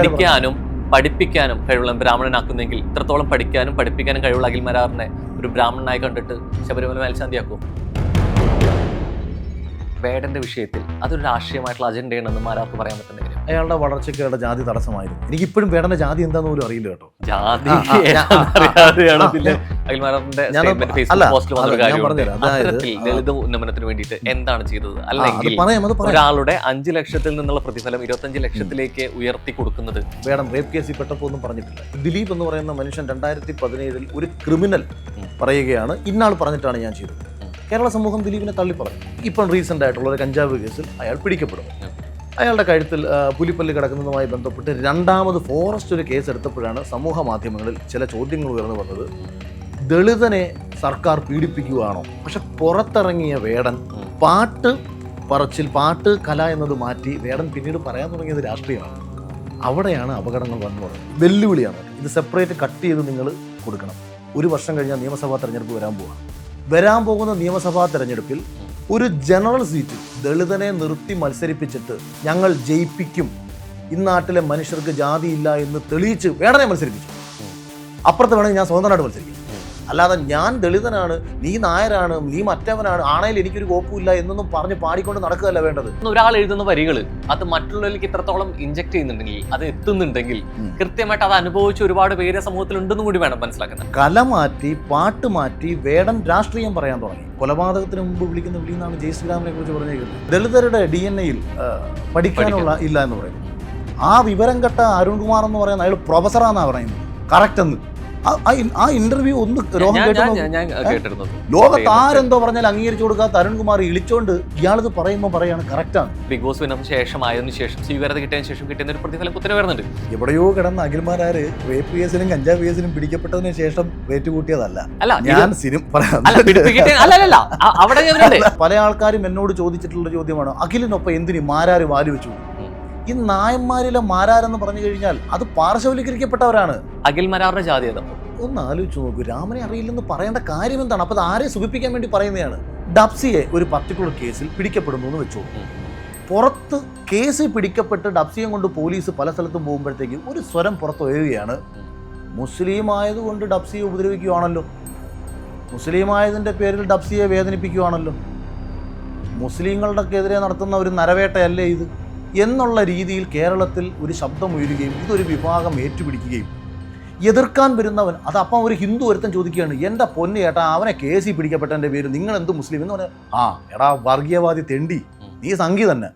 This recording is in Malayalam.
പഠിക്കാനും പഠിപ്പിക്കാനും കഴിവുള്ള ബ്രാഹ്മണനാക്കുന്നെങ്കിൽ ഇത്രത്തോളം പഠിക്കാനും പഠിപ്പിക്കാനും കഴിവുള്ള അഖിൽ മാരാറിനെ ഒരു ബ്രാഹ്മണനായി കണ്ടിട്ട് ശബരിമല മേൽശാന്തിയാക്കും? വേടന്റെ വിഷയത്തിൽ അതൊരു രാഷ്ട്രീയമായിട്ടുള്ള അജണ്ടയാണെന്ന് മാരാർക്ക് പറയാൻ പറ്റുന്നെങ്കിൽ അയാളുടെ വളർച്ചയ്ക്ക് അയാളുടെ ജാതി തടസ്സമായിരുന്നു. എനിക്കിപ്പോഴും വേടന്റെ ജാതി എന്താന്ന് പോലും അറിയില്ല കേട്ടോ. ജാതി ദളിത് ഉന്നമനത്തിന് വേണ്ടിയിട്ട് എന്താണ് ചെയ്തത്? അല്ലെങ്കിൽ ഒരാളുടെ 5 ലക്ഷത്തിൽ നിന്നുള്ള പ്രതിഫലം 25 ലക്ഷത്തിലേക്ക് ഉയർത്തി കൊടുക്കുന്നത്? വേടൻ റേപ്പ് കേസിൽ പെട്ടപ്പോ ഒന്നും പറഞ്ഞിട്ടില്ല. ദിലീപ് എന്ന് പറയുന്ന മനുഷ്യൻ 2017 ഒരു ക്രിമിനൽ പറയുകയാണ്, ഇന്നാൾ പറഞ്ഞിട്ടാണ് ഞാൻ ചെയ്തത്. കേരള സമൂഹം ദിലീപിനെ തള്ളി പറഞ്ഞു. ഇപ്പം റീസെന്റ് ആയിട്ടുള്ള ഒരു കഞ്ചാവ് കേസിൽ അയാൾ പിടിക്കപ്പെടുന്നു. അയാളുടെ കഴുത്തിൽ പുലിപ്പല്ല് കിടക്കുന്നതുമായി ബന്ധപ്പെട്ട് രണ്ടാമത് ഫോറസ്റ്റ് ഒരു കേസ് എടുത്തപ്പോഴാണ് സമൂഹ മാധ്യമങ്ങളിൽ ചില ചോദ്യങ്ങൾ ഉയർന്നു വന്നത്. ദളിതനെ സർക്കാർ പീഡിപ്പിക്കുകയാണോ? പക്ഷെ പുറത്തിറങ്ങിയ വേടൻ പാട്ട് കല എന്നത് മാറ്റി വേടൻ പിന്നീട് പറയാൻ തുടങ്ങിയത് രാഷ്ട്രീയമാണ്. അവിടെയാണ് അപകടങ്ങൾ വന്നു പറയുന്നത്. വെല്ലുവിളിയാണ്. ഇത് സെപ്പറേറ്റ് കട്ട് ചെയ്ത് നിങ്ങൾ കൊടുക്കണം. 1 വർഷം കഴിഞ്ഞാൽ നിയമസഭാ തെരഞ്ഞെടുപ്പ് വരാൻ പോകുന്ന നിയമസഭാ തെരഞ്ഞെടുപ്പിൽ ഒരു ജനറൽ സീറ്റിൽ ദളിതനെ നിർത്തി മത്സരിപ്പിച്ചിട്ട് ഞങ്ങൾ ജയിപ്പിക്കും, ഇന്നാട്ടിലെ മനുഷ്യർക്ക് ജാതിയില്ല എന്ന് തെളിയിച്ച് വേടനെ മത്സരിപ്പിച്ചു. അപ്പുറത്ത് വേണമെങ്കിൽ ഞാൻ സ്വതന്ത്രമായിട്ട് മത്സരിക്കും. അല്ലാതെ ഞാൻ ദളിതനാണ്, നീ നായരാണ്, നീ മറ്റവനാണ്, ആണേൽ എനിക്കൊരു കോപ്പുമില്ല എന്നൊന്നും പറഞ്ഞ് പാടിക്കൊണ്ട് നടക്കുകയല്ല വേണ്ടത്. ഒരാൾ എഴുതുന്ന വരികൾ അത് മറ്റുള്ളവർക്ക് ഇത്രത്തോളം ഇൻജക്ട് ചെയ്യുന്നുണ്ടെങ്കിൽ, അത് എത്തുന്നുണ്ടെങ്കിൽ കൃത്യമായിട്ട് അത് അനുഭവിച്ച് ഒരുപാട് പേര് സമൂഹത്തിൽ ഉണ്ടെന്നും കൂടി വേണം മനസ്സിലാക്കുന്നത്. കല മാറ്റി പാട്ട് മാറ്റി വേടൻ രാഷ്ട്രീയം പറയാൻ തുടങ്ങി. കൊലപാതകത്തിന് മുമ്പ് വിളിക്കുന്ന വിളിയെന്നാണ് ജയ് ശ്രീറാമിനെ കുറിച്ച് പറഞ്ഞിരിക്കുന്നത്. ദളിതരുടെ DNA പഠിക്കാനുള്ള ഇല്ല എന്ന് പറയുന്നു. ആ വിവരം കെട്ട അരുൺകുമാർ എന്ന് പറയുന്ന അയാൾ പ്രൊഫസറാന്നാണ് പറയുന്നത്. കറക്റ്റ് എന്ന് ആ ഇന്റർവ്യൂ ഒന്ന് ലോകത്ത് ആരെന്തോ പറഞ്ഞാൽ അംഗീകരിച്ചു കൊടുക്കാത്ത അരുൺകുമാർ ഇളിച്ചോണ്ട് ഇയാളത് പറയുമ്പോൾ പറയാണ് കറക്റ്റാണ്. ബിഗ് ബോസ് വിന്നതിന് ശേഷം ആയതിനു ശേഷം സ്വീകാര്യത കിട്ടിയതിനു ശേഷം കിട്ടുന്ന ഒരു പ്രതിഫലം കുത്തനെ വരുന്നുണ്ട്. എവിടെയോ കിടന്ന അഖിൽമാരാര് റേപ്പ് കേസിലും കഞ്ചാവ് കേസിലും പിടിക്കപ്പെട്ടതിന് ശേഷം റേറ്റ് കൂട്ടിയതല്ല. ഞാൻ പല ആൾക്കാരും എന്നോട് ചോദിച്ചിട്ടുള്ള ചോദ്യമാണ്, അഖിലിനൊപ്പം എന്തിന് മാരാര് വാല് വെച്ചു? ഈ നായന്മാരിലെ മാരാരെന്ന് പറഞ്ഞു കഴിഞ്ഞാൽ അത് പാർശ്വവൽക്കരിക്കപ്പെട്ടവരാണ്. അഖിൽ മാരാറിന്റെ ജാതി ഒന്ന് ആലോചിച്ച് നോക്കൂ. രാമനെ അറിയില്ലെന്ന് പറയേണ്ട കാര്യം എന്താണ്? അപ്പൊ അത് ആരെ സുഖിപ്പിക്കാൻ വേണ്ടി പറയുന്നതാണ്. ഡബ്സിയെ ഒരു പർട്ടിക്കുലർ കേസിൽ പിടിക്കപ്പെടുന്നു എന്ന് വെച്ചോ, പുറത്ത് കേസിൽ പിടിക്കപ്പെട്ട് ഡബ്സിയെ കൊണ്ട് പോലീസ് പല സ്ഥലത്തും പോകുമ്പോഴത്തേക്ക് ഒരു സ്വരം പുറത്ത് ഉയരുകയാണ്, മുസ്ലിം ആയതുകൊണ്ട് ഡബ്സിയെ ഉപദ്രവിക്കുകയാണല്ലോ, മുസ്ലിം ആയതിൻ്റെ പേരിൽ ഡബ്സിയെ വേദനിപ്പിക്കുകയാണല്ലോ, മുസ്ലിങ്ങളുടെക്കെതിരെ നടത്തുന്ന ഒരു നരവേട്ടയല്ലേ ഇത് എന്നുള്ള രീതിയിൽ കേരളത്തിൽ ഒരു ശബ്ദം ഉയരുകയും ഇതൊരു വിഭാഗം ഏറ്റുപിടിക്കുകയും എതിർക്കാൻ വരുന്നവൻ അത് അപ്പം ഒരു ഹിന്ദു ഒരുത്തൻ ചോദിക്കുകയാണ്, എൻ്റെ പൊന്നു ചേട്ടാ അവനെ കേസിൽ പിടിക്കപ്പെട്ടതിൻ്റെ പേര് നിങ്ങൾ എന്ത് മുസ്ലിം എന്ന് പറഞ്ഞാൽ, എടാ വർഗീയവാദി തെണ്ടി, നീ സംഘി തന്നെ.